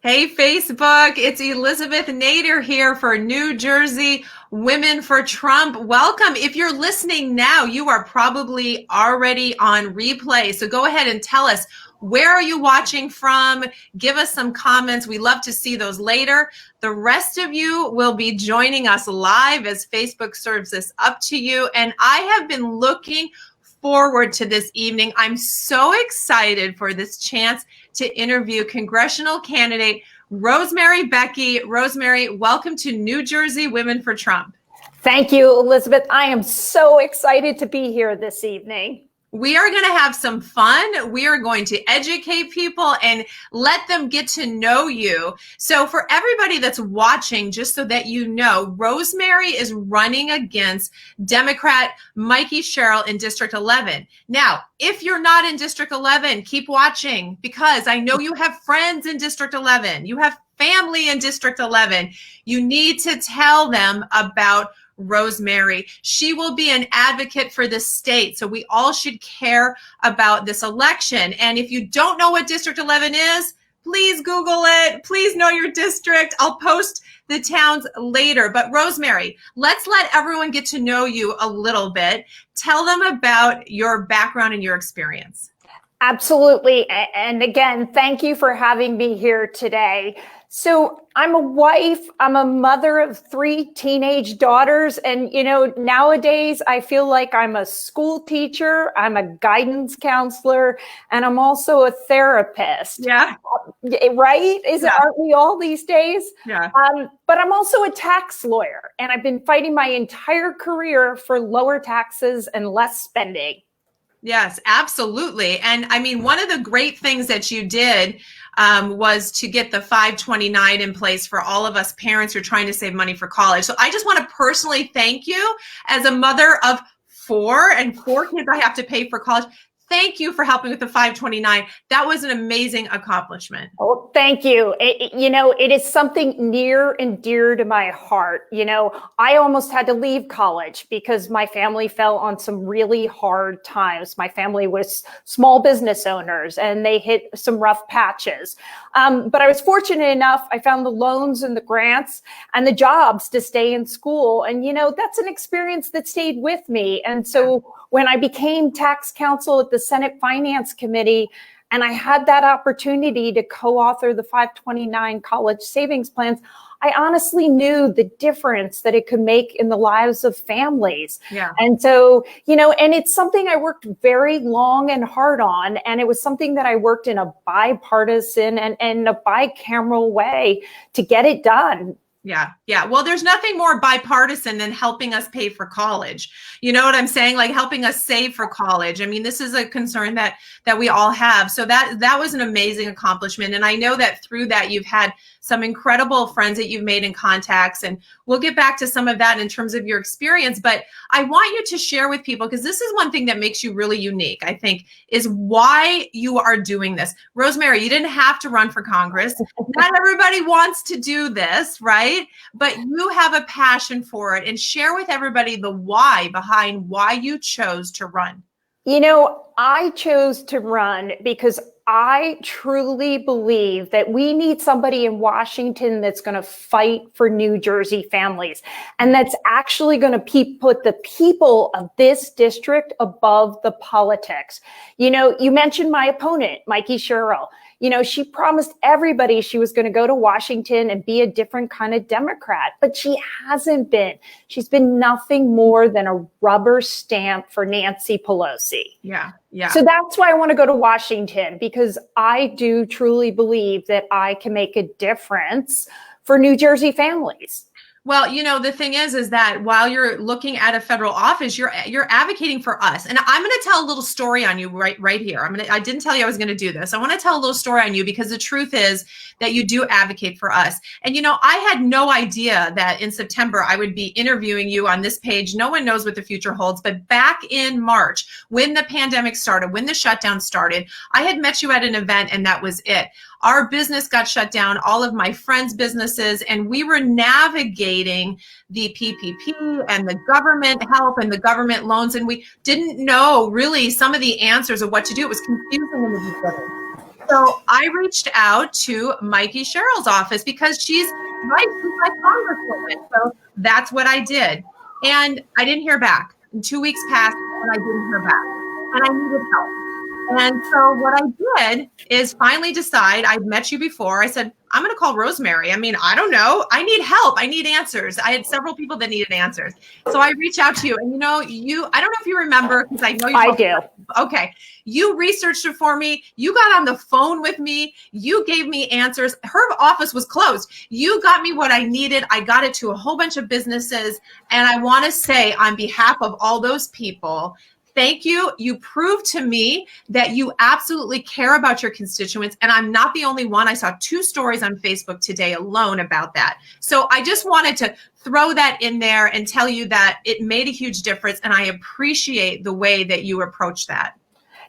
Hey, Facebook, it's Elizabeth Nader here for New Jersey Women for Trump. Welcome. If you're listening now, you are probably already on replay. So go ahead and tell us, where are you watching from? Give us some comments. We love to see those later. The rest of you will be joining us live as Facebook serves this up to you. And I have been looking forward to this evening. I'm so excited for this chance to interview congressional candidate Rosemary Becchi. Rosemary, welcome to New Jersey Women for Trump. Thank you, Elizabeth. I am so excited to be here this evening. We are going to have some fun. We are going to educate people and let them get to know you. So for everybody that's watching, just so that you know, Rosemary is running against Democrat Mikey Sherrill in District 11. Now, if you're not in District 11, keep watching, because I know you have friends in District 11. You have family in District 11. You need to tell them about Rosemary. She will be an advocate for the state. So we all should care about this election. And if you don't know what District 11 is, please Google it. Please know your district. I'll post the towns later. But Rosemary, let's let everyone get to know you a little bit. Tell them about your background and your experience. Absolutely. And again, thank you for having me here today. So I'm a wife, I'm a mother of 3 teenage daughters. And, you know, nowadays I feel like I'm a school teacher, I'm a guidance counselor, and I'm also a therapist. Yeah. Right? Aren't we all these days? Yeah. But I'm also a tax lawyer, and I've been fighting my entire career for lower taxes and less spending. Yes, absolutely. And I mean, one of the great things that you did was to get the 529 in place for all of us parents who are trying to save money for college. So I just want to personally thank you as a mother of 4 kids I have to pay for college. Thank you for helping with the 529. That was an amazing accomplishment. Oh, thank you. It is something near and dear to my heart. You know, I almost had to leave college because my family fell on some really hard times. My family was small business owners and they hit some rough patches. But I was fortunate enough, I found the loans and the grants and the jobs to stay in school. And, you know, that's an experience that stayed with me. And so when I became tax counsel at the Senate Finance Committee, and I had that opportunity to co-author the 529 college savings plans, I honestly knew the difference that it could make in the lives of families. Yeah. And so, you know, and it's something I worked very long and hard on. And it was something that I worked in a bipartisan and a bicameral way to get it done. Yeah. Yeah. Well, there's nothing more bipartisan than helping us pay for college. You know what I'm saying? Like helping us save for college. I mean, this is a concern that we all have. So that was an amazing accomplishment. And I know that through that, you've had some incredible friends that you've made in contacts. And we'll get back to some of that in terms of your experience. But I want you to share with people, because this is one thing that makes you really unique, I think, is why you are doing this. Rosemary, you didn't have to run for Congress. Not everybody wants to do this, right? But you have a passion for it, and share with everybody the why behind why you chose to run. You know, I chose to run because I truly believe that we need somebody in Washington that's going to fight for New Jersey families, and that's actually going to put the people of this district above the politics. You know, you mentioned my opponent, Mikey Sherrill. You know, she promised everybody she was going to go to Washington and be a different kind of Democrat, but she hasn't been. She's been nothing more than a rubber stamp for Nancy Pelosi. Yeah. Yeah. So that's why I want to go to Washington, because I do truly believe that I can make a difference for New Jersey families. Well, you know, the thing is that while you're looking at a federal office, you're advocating for us. And I'm going to tell a little story on you right here. I didn't tell you I was going to do this. I want to tell a little story on you, because the truth is that you do advocate for us. And, you know, I had no idea that in September I would be interviewing you on this page. No one knows what the future holds. But back in March, when the pandemic started, when the shutdown started, I had met you at an event, and that was it. Our business got shut down, all of my friends' businesses, and we were navigating the PPP and the government help and the government loans, and we didn't know really some of the answers of what to do. It was confusing in the beginning. So I reached out to Mikey Sherrill's office because she's my congresswoman. So that's what I did. And I didn't hear back. And 2 weeks passed and I didn't hear back. And I needed help. And so what I did is finally decide, I'd met you before. I said, I'm going to call Rosemary. I mean, I don't know. I need help. I need answers. I had several people that needed answers. So I reached out to you and I don't know if you remember, because I know you. I do. Okay. You researched it for me. You got on the phone with me. You gave me answers. Her office was closed. You got me what I needed. I got it to a whole bunch of businesses. And I want to say on behalf of all those people, thank you. You proved to me that you absolutely care about your constituents. And I'm not the only one. I saw 2 stories on Facebook today alone about that. So I just wanted to throw that in there and tell you that it made a huge difference. And I appreciate the way that you approach that.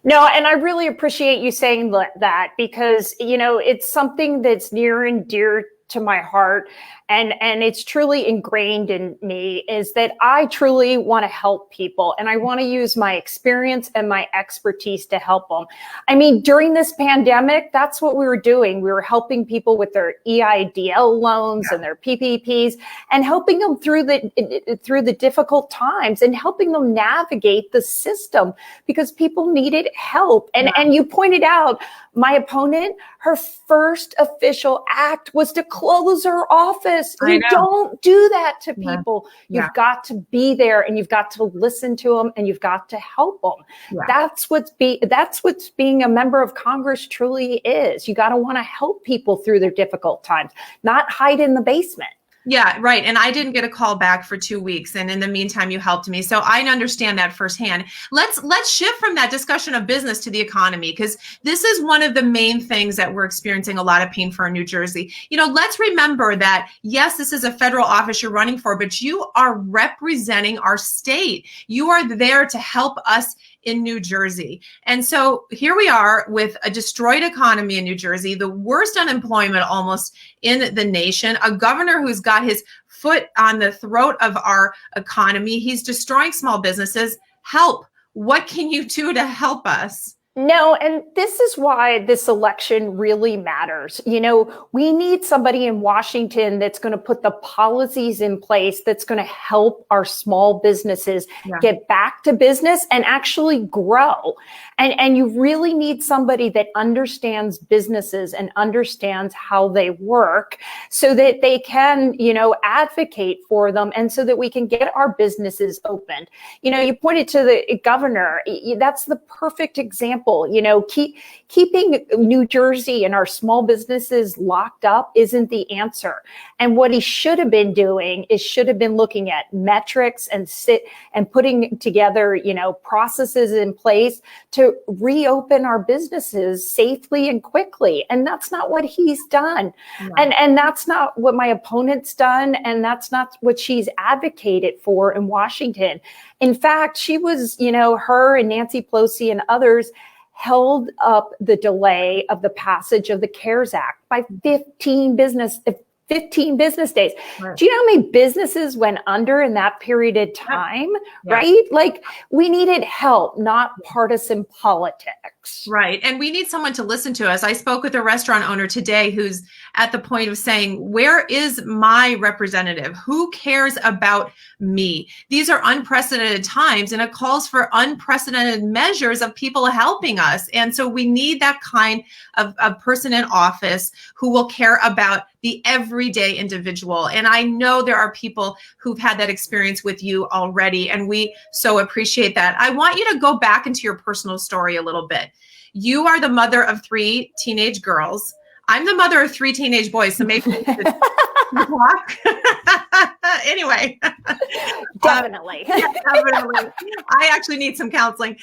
No, and I really appreciate you saying that, because, it's something that's near and dear to my heart. And it's truly ingrained in me, is that I truly want to help people, and I want to use my experience and my expertise to help them. I mean, during this pandemic, that's what we were doing. We were helping people with their EIDL loans and their PPPs, and helping them through the difficult times, and helping them navigate the system, because people needed help. And you pointed out, my opponent, her first official act was to close her office. You don't do that to people. You've got to be there, and you've got to listen to them, and you've got to help them. That's what being a member of Congress truly is. You got to want to help people through their difficult times, not hide in the basement. Yeah, right. And I didn't get a call back for 2 weeks. And in the meantime, you helped me. So I understand that firsthand. Let's shift from that discussion of business to the economy, because this is one of the main things that we're experiencing a lot of pain for in New Jersey. Let's remember that, yes, this is a federal office you're running for, but you are representing our state. You are there to help us in New Jersey. And so here we are with a destroyed economy in New Jersey, the worst unemployment almost in the nation, a governor who's got his foot on the throat of our economy. He's destroying small businesses. Help. What can you do to help us? No, and this is why this election really matters. We need somebody in Washington that's going to put the policies in place that's going to help our small businesses get back to business and actually grow. And you really need somebody that understands businesses and understands how they work, so that they can, advocate for them, and so that we can get our businesses opened. You pointed to the governor. That's the perfect example. Keeping New Jersey and our small businesses locked up isn't the answer. And what he should have been doing is should have been looking at metrics and putting together, processes in place to reopen our businesses safely and quickly. And that's not what he's done. Yeah. And that's not what my opponent's done. And that's not what she's advocated for in Washington. In fact, she was, her and Nancy Pelosi and others held up the delay of the passage of the CARES Act by 15 business days. Right. Do you know how many businesses went under in that period of time? Yeah. Right? Like, we needed help, not partisan politics. Right. And we need someone to listen to us. I spoke with a restaurant owner today who's at the point of saying, where is my representative? Who cares about me? These are unprecedented times, and it calls for unprecedented measures of people helping us. And so we need that kind of person in office who will care about the everyday individual. And I know there are people who've had that experience with you already, and we so appreciate that. I want you to go back into your personal story a little bit. You are the mother of 3 teenage girls. I'm the mother of 3 teenage boys, so maybe we should talk. Anyway. Definitely. Definitely. I actually need some counseling.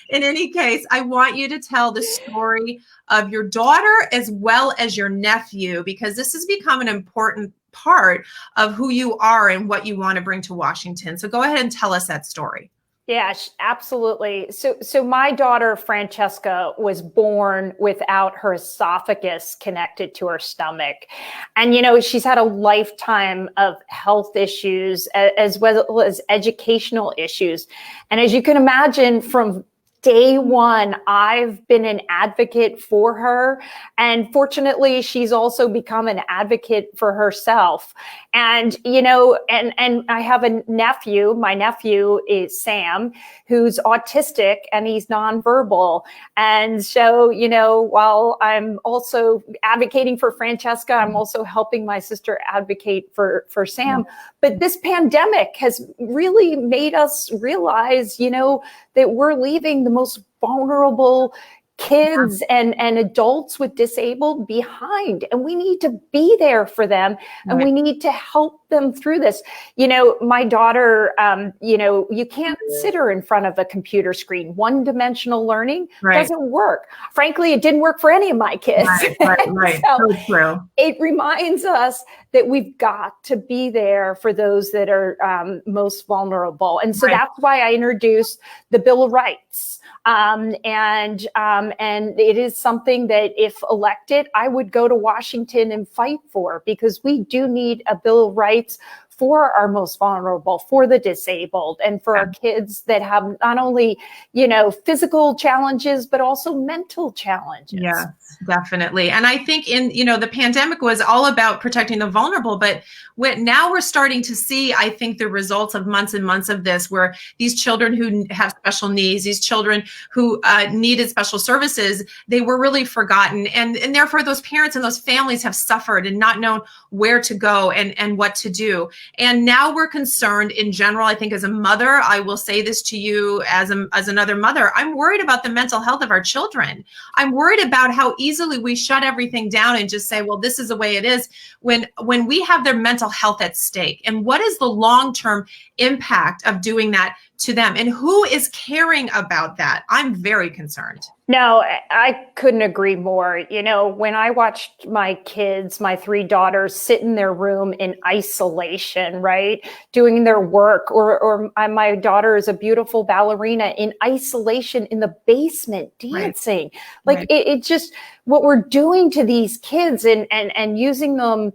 In any case, I want you to tell the story of your daughter as well as your nephew, because this has become an important part of who you are and what you want to bring to Washington. So go ahead and tell us that story. Yeah, absolutely. So my daughter, Francesca, was born without her esophagus connected to her stomach. And, she's had a lifetime of health issues as well as educational issues. And as you can imagine, from day one, I've been an advocate for her. And fortunately, she's also become an advocate for herself. And, and I have a nephew. My nephew is Sam, who's autistic and he's nonverbal. And so, while I'm also advocating for Francesca, I'm also helping my sister advocate for Sam. But this pandemic has really made us realize, that we're leaving the most vulnerable kids and adults with disabled behind, and we need to be there for them, and we need to help them through this. My daughter, you can't sit her in front of a computer screen. One-dimensional learning doesn't work. Frankly, it didn't work for any of my kids. Right. So true. It reminds us that we've got to be there for those that are most vulnerable. And so that's why I introduced the Bill of Rights. And it is something that if elected, I would go to Washington and fight for, because we do need a Bill of Rights for our most vulnerable, for the disabled, and for our kids that have not only, physical challenges, but also mental challenges. Yeah, definitely. And I think the pandemic was all about protecting the vulnerable, but now we're starting to see, I think, the results of months and months of this, where these children who have special needs, these children who needed special services, they were really forgotten. And therefore those parents and those families have suffered and not known where to go and what to do. And now we're concerned in general. I think as a mother, I will say this to you as another mother, I'm worried about the mental health of our children. I'm worried about how easily we shut everything down and just say, well, this is the way it is, when we have their mental health at stake. And what is the long-term impact of doing that to them? And who is caring about that? I'm very concerned. No, I couldn't agree more. When I watched my kids, my 3 daughters, sit in their room in isolation, right, doing their work, or my daughter is a beautiful ballerina in isolation in the basement dancing. It just, what we're doing to these kids and using them,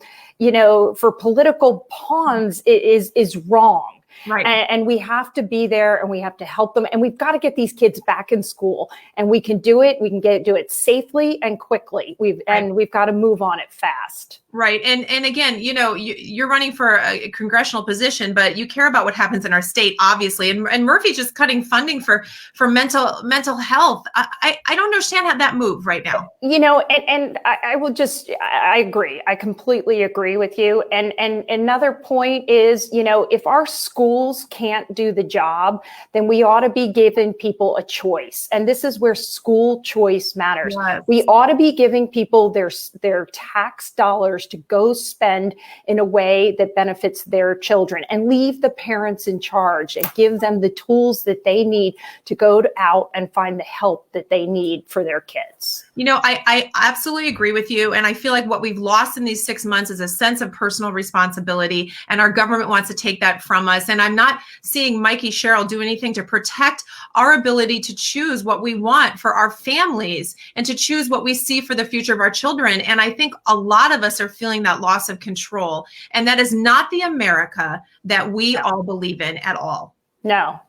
for political pawns is wrong. Right. And we have to be there, and we have to help them, and we've got to get these kids back in school, and we can do it. We can do it safely and quickly. We've got to move on it fast. Right. And again, you're running for a congressional position, but you care about what happens in our state, obviously. And Murphy's just cutting funding for mental health. I don't understand how that move right now. And I agree. I completely agree with you. And another point is, if our schools can't do the job, then we ought to be giving people a choice. And this is where school choice matters. Yes. We ought to be giving people their tax dollars to go spend in a way that benefits their children, and leave the parents in charge and give them the tools that they need to go out and find the help that they need for their kids. I absolutely agree with you. And I feel like what we've lost in these 6 months is a sense of personal responsibility, and our government wants to take that from us. And I'm not seeing Mikey Sherrill do anything to protect our ability to choose what we want for our families and to choose what we see for the future of our children. And I think a lot of us are feeling that loss of control. And that is not the America that we all believe in at all. No.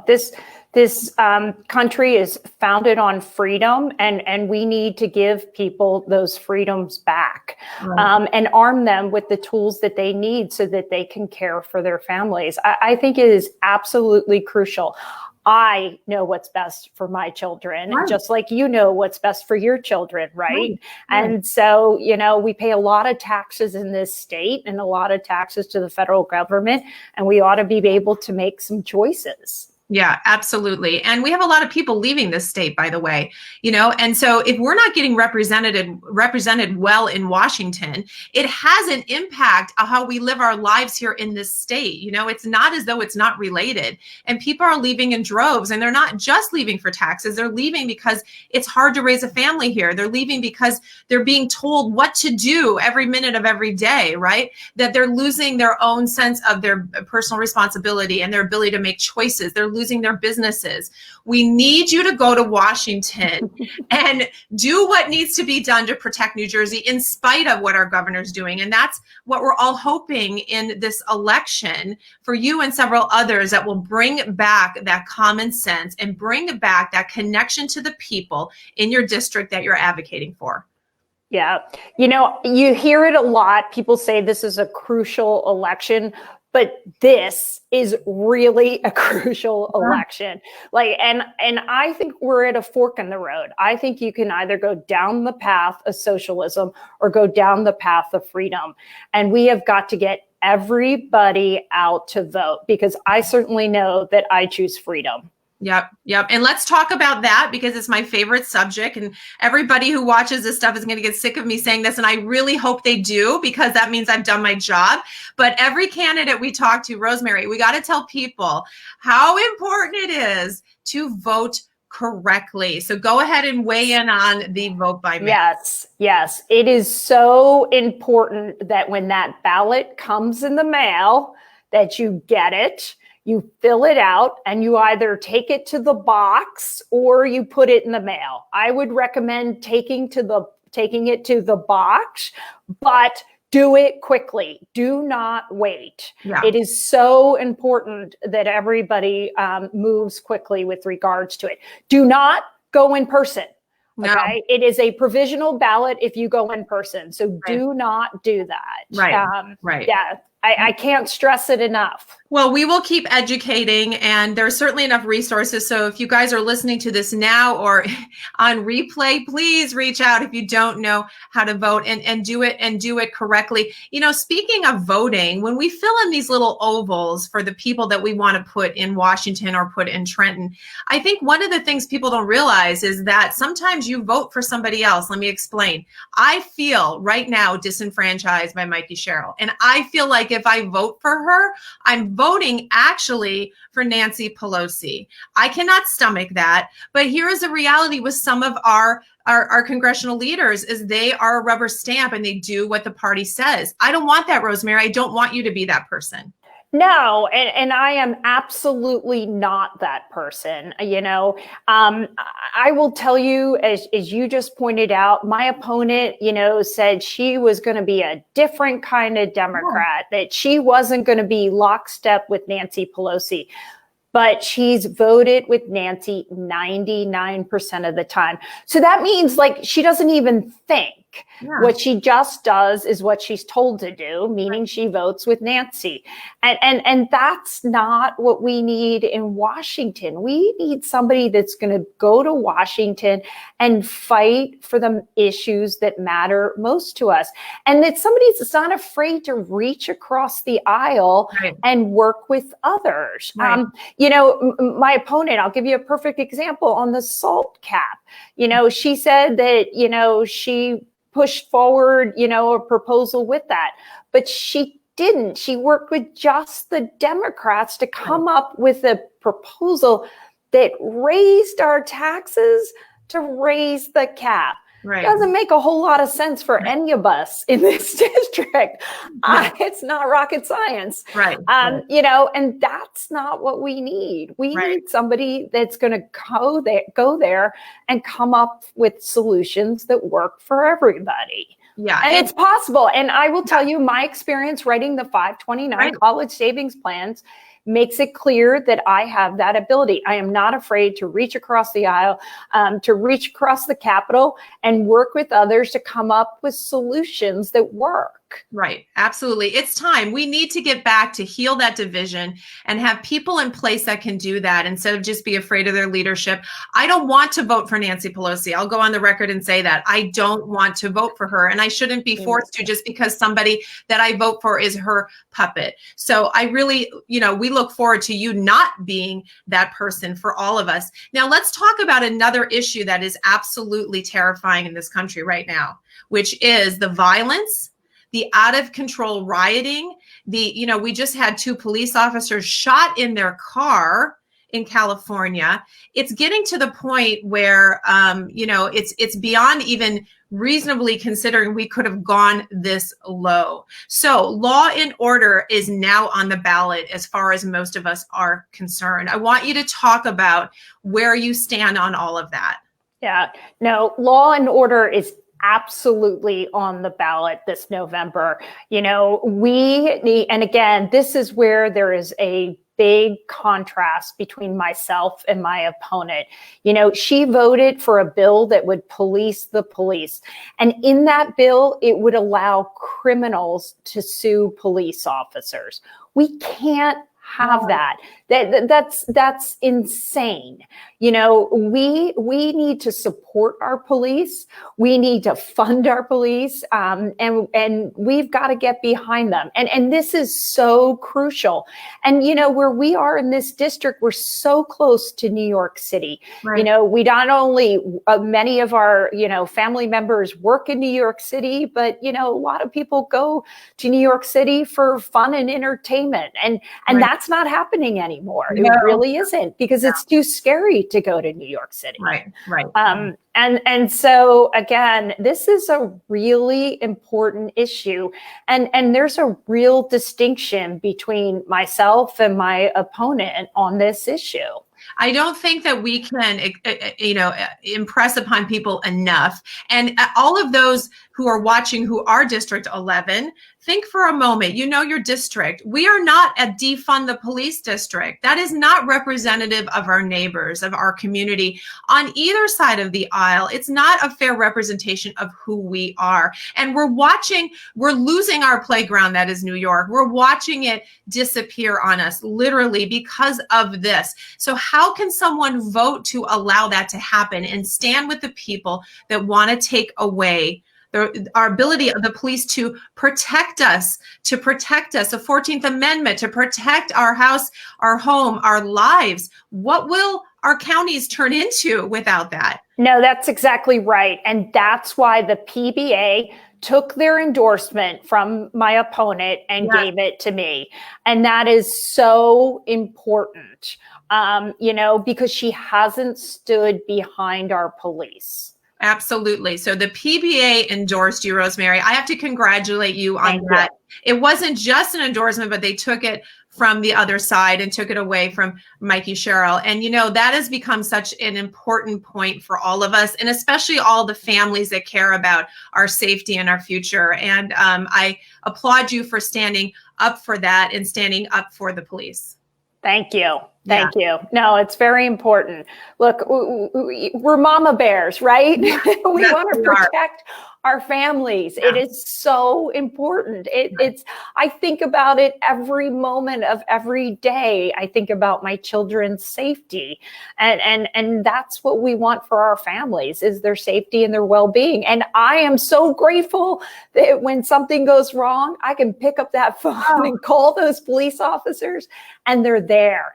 This country is founded on freedom, and we need to give people those freedoms back, and arm them with the tools that they need so that they can care for their families. I think it is absolutely crucial. I know what's best for my children, just like what's best for your children, right? And so, we pay a lot of taxes in this state and a lot of taxes to the federal government, and we ought to be able to make some choices. Yeah, absolutely. And we have a lot of people leaving this state, by the way, and so if we're not getting represented well in Washington, it has an impact on how we live our lives here in this state. It's not as though it's not related, and people are leaving in droves, and they're not just leaving for taxes. They're leaving because it's hard to raise a family here. They're leaving because they're being told what to do every minute of every day, right? That they're losing their own sense of their personal responsibility and their ability to make choices. They're losing losing their businesses. We need you to go to Washington and do what needs to be done to protect New Jersey in spite of what our governor's doing. And that's what we're all hoping in this election for you and several others, that will bring back that common sense and bring back that connection to the people in your district that you're advocating for. Yeah. You know, you hear it a lot. People say this is a crucial election, but this is really a crucial election. Like, and I think we're at a fork in the road. I think you can either go down the path of socialism or go down the path of freedom. And we have got to get everybody out to vote, because I certainly know that I choose freedom. Yep. And let's talk about that, because it's my favorite subject, and everybody who watches this stuff is going to get sick of me saying this. And I really hope they do, because that means I've done my job. But every candidate we talk to, Rosemary, we got to tell people how important it is to vote correctly. So go ahead and weigh in on the vote by mail. Yes. It is so important that when that ballot comes in the mail, that you get it. You fill it out and you either take it to the box or you put it in the mail. I would recommend taking it to the box, but do it quickly. Do not wait. Yeah. It is so important that everybody moves quickly with regards to it. Do not go in person. Okay. No. It is a provisional ballot if you go in person. So do not do that. Right. Yeah. I can't stress it enough. Well, we will keep educating, and there's certainly enough resources. So if you guys are listening to this now or on replay, please reach out if you don't know how to vote, and do it correctly. You know, speaking of voting, when we fill in these little ovals for the people that we want to put in Washington or put in Trenton, I think one of the things people don't realize is that sometimes you vote for somebody else. Let me explain. I feel right now disenfranchised by Mikey Sherrill, and I feel like if I vote for her, I'm voting actually for Nancy Pelosi. I cannot stomach that. But here is the reality with some of our congressional leaders, is they are a rubber stamp and they do what the party says. I don't want that, Rosemary. I don't want you to be that person. No, and I am absolutely not that person. You know, I will tell you, as you just pointed out, my opponent, said she was going to be a different kind of Democrat, that she wasn't going to be lockstep with Nancy Pelosi. But she's voted with Nancy 99% of the time. So that means, like, she doesn't even think. Yeah. What she just does is what she's told to do, meaning she votes with Nancy. And that's not what we need in Washington. We need somebody that's going to go to Washington and fight for the issues that matter most to us. And that somebody that's not afraid to reach across the aisle and work with others. Right. My opponent, I'll give you a perfect example on the SALT cap. She said that, she pushed forward, a proposal with that, but she didn't. She worked with just the Democrats to come up with a proposal that raised our taxes to raise the cap. Right. Doesn't make a whole lot of sense for any of us in this district. It's not rocket science. Right. And that's not what we need. We need somebody that's going to go there and come up with solutions that work for everybody. Yeah. And it's possible. And I will tell you, my experience writing the 529 college savings plans makes it clear that I have that ability. I am not afraid to reach across the aisle, to reach across the Capitol and work with others to come up with solutions that work. Right. Absolutely. It's time. We need to get back to heal that division and have people in place that can do that instead of just be afraid of their leadership. I don't want to vote for Nancy Pelosi. I'll go on the record and say that. I don't want to vote for her, and I shouldn't be forced to just because somebody that I vote for is her puppet. So I really, we look forward to you not being that person for all of us. Now, let's talk about another issue that is absolutely terrifying in this country right now, which is the violence, the out of control rioting, we just had 2 police officers shot in their car in California. It's getting to the point where, it's beyond even reasonably considering we could have gone this low. So law and order is now on the ballot as far as most of us are concerned. I want you to talk about where you stand on all of that. Yeah, no, law and order is absolutely on the ballot this November. We need, and again, this is where there is a big contrast between myself and my opponent. She voted for a bill that would police the police. And in that bill, it would allow criminals to sue police officers. We can't have that. That's insane. We need to support our police. We need to fund our police, and we've got to get behind them. And this is so crucial. And where we are in this district, we're so close to New York City. Right. We not only many of our family members work in New York City, but a lot of people go to New York City for fun and entertainment, and right. That's not happening anymore. No. It really isn't, because it's too scary to go to New York City. Right. And so again, this is a really important issue, and there's a real distinction between myself and my opponent on this issue. I don't think that we can, impress upon people enough. And all of those who are watching who are District 11, think for a moment, your district. We are not a defund the police district. That is not representative of our neighbors, of our community on either side of the aisle. It's not a fair representation of who we are. And we're losing our playground, that is New York. We're watching it disappear on us, literally, because of this. So how can someone vote to allow that to happen and stand with the people that want to take away our ability of the police to protect us, the 14th Amendment, to protect our house, our home, our lives? What will our counties turn into without that? No, that's exactly right. And that's why the PBA took their endorsement from my opponent and gave it to me. And that is so important, because she hasn't stood behind our police. Absolutely. So the PBA endorsed you, Rosemary. I have to congratulate you on that. It wasn't just an endorsement, but they took it from the other side and took it away from Mikey Sherrill. And, that has become such an important point for all of us, and especially all the families that care about our safety and our future. And I applaud you for standing up for that and standing up for the police. Thank you. Thank you. No, it's very important. Look, we're mama bears, right? We want to protect our families. Yeah. It is so important. I think about it every moment of every day. I think about my children's safety, and that's what we want for our families, is their safety and their well-being. And I am so grateful that when something goes wrong, I can pick up that phone and call those police officers, and they're there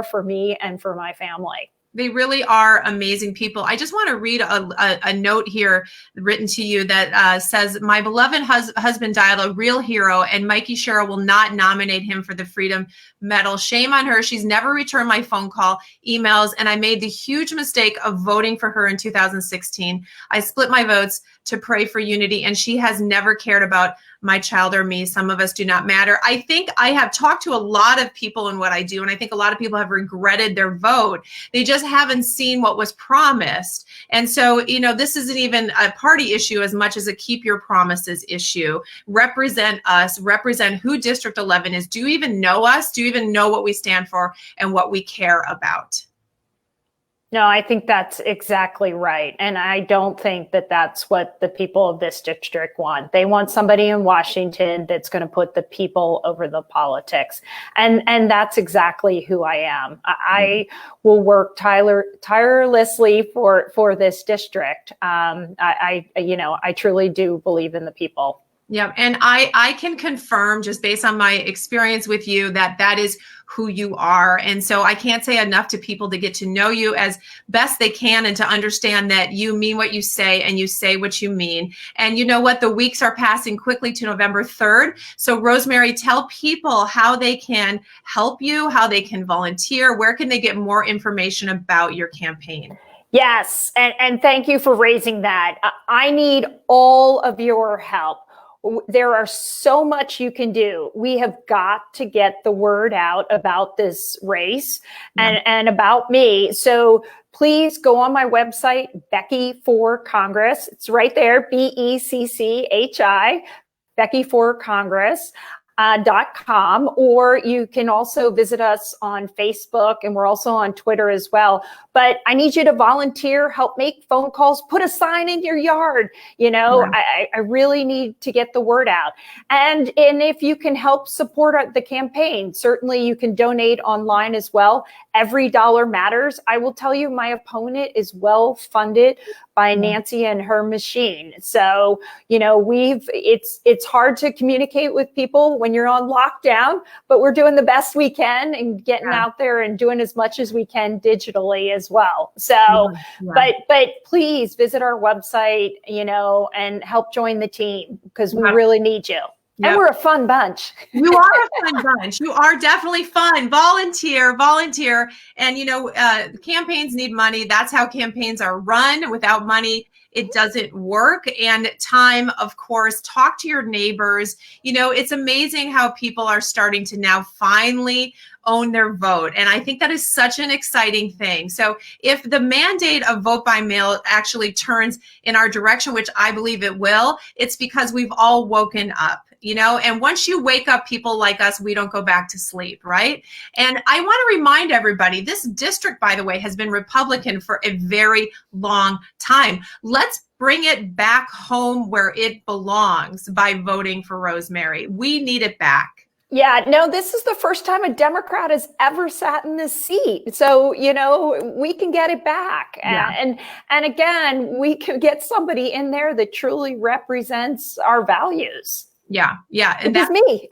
for me and for my family. They really are amazing people. I just want to read a note here written to you that says, my beloved husband died a real hero, and Mikey Sherrill will not nominate him for the Freedom Medal. Shame on her. She's never returned my phone call, emails, and I made the huge mistake of voting for her in 2016. I split my votes to pray for unity, and she has never cared about my child or me. Some of us do not matter. I think I have talked to a lot of people in what I do, and I think a lot of people have regretted their vote. They just haven't seen what was promised. And so, this isn't even a party issue as much as a keep your promises issue. Represent us, represent who District 11 is. Do you even know us? Do you even know what we stand for and what we care about? No, I think that's exactly right. And I don't think that that's what the people of this district want. They want somebody in Washington that's going to put the people over the politics. And that's exactly who I am. I will work tirelessly for this district. I truly do believe in the people. Yeah, and I can confirm just based on my experience with you that that is who you are. And so I can't say enough to people to get to know you as best they can and to understand that you mean what you say and you say what you mean. And you know what? The weeks are passing quickly to November 3rd. So Rosemary, tell people how they can help you, how they can volunteer, where can they get more information about your campaign? Yes, and thank you for raising that. I need all of your help. There are so much you can do. We have got to get the word out about this race and about me. So please go on my website, Becchi for Congress. It's right there, BECCHI, Becchi for Congress. .com, or you can also visit us on Facebook, and we're also on Twitter as well. But I need you to volunteer, help make phone calls, put a sign in your yard. You know, I really need to get the word out. And if you can help support the campaign, certainly you can donate online as well. Every dollar matters. I will tell you, my opponent is well funded by Nancy and her machine. So, you know, it's hard to communicate with people when you're on lockdown, but we're doing the best we can and getting out there and doing as much as we can digitally as well. So, but please visit our website, you know, and help join the team because we really need you. And we're a fun bunch. You are a fun bunch. You are definitely fun. Volunteer. And, you know, campaigns need money. That's how campaigns are run. Without money, it doesn't work. And time, of course, talk to your neighbors. You know, it's amazing how people are starting to now finally own their vote. And I think that is such an exciting thing. So if the mandate of vote by mail actually turns in our direction, which I believe it will, it's because we've all woken up. You know, and once you wake up, people like us, we don't go back to sleep, right? And I want to remind everybody, this district, by the way, has been Republican for a very long time. Let's bring it back home where it belongs by voting for Rosemary. We need it back. Yeah, no, this is the first time a Democrat has ever sat in this seat. So, you know, we can get it back. And again, we can get somebody in there that truly represents our values. Yeah. And that's me.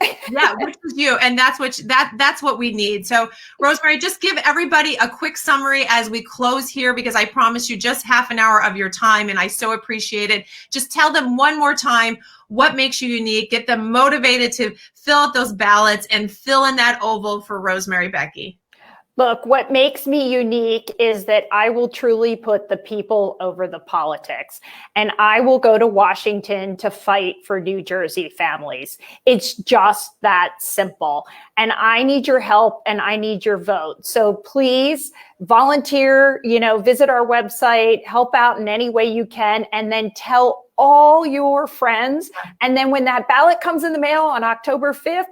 Which is you. And that's what we need. So Rosemary, just give everybody a quick summary as we close here, because I promise you just half an hour of your time and I so appreciate it. Just tell them one more time what makes you unique, get them motivated to fill out those ballots and fill in that oval for Rosemary Becchi. Look, what makes me unique is that I will truly put the people over the politics, and I will go to Washington to fight for New Jersey families. It's just that simple. And I need your help and I need your vote. So please volunteer, you know, visit our website, help out in any way you can, and then tell all your friends. And then when that ballot comes in the mail on October 5th,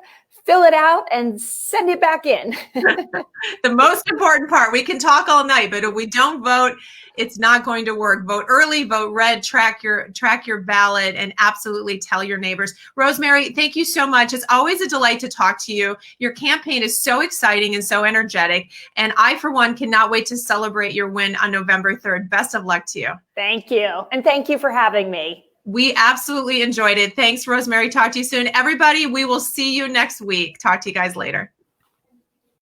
fill it out and send it back in. The most important part, we can talk all night, but if we don't vote, it's not going to work. Vote early, vote red, track your ballot, and absolutely tell your neighbors. Rosemary, thank you so much. It's always a delight to talk to you. Your campaign is so exciting and so energetic. And I, for one, cannot wait to celebrate your win on November 3rd. Best of luck to you. Thank you. And thank you for having me. We absolutely enjoyed it. Thanks, Rosemary. Talk to you soon. Everybody, we will see you next week. Talk to you guys later.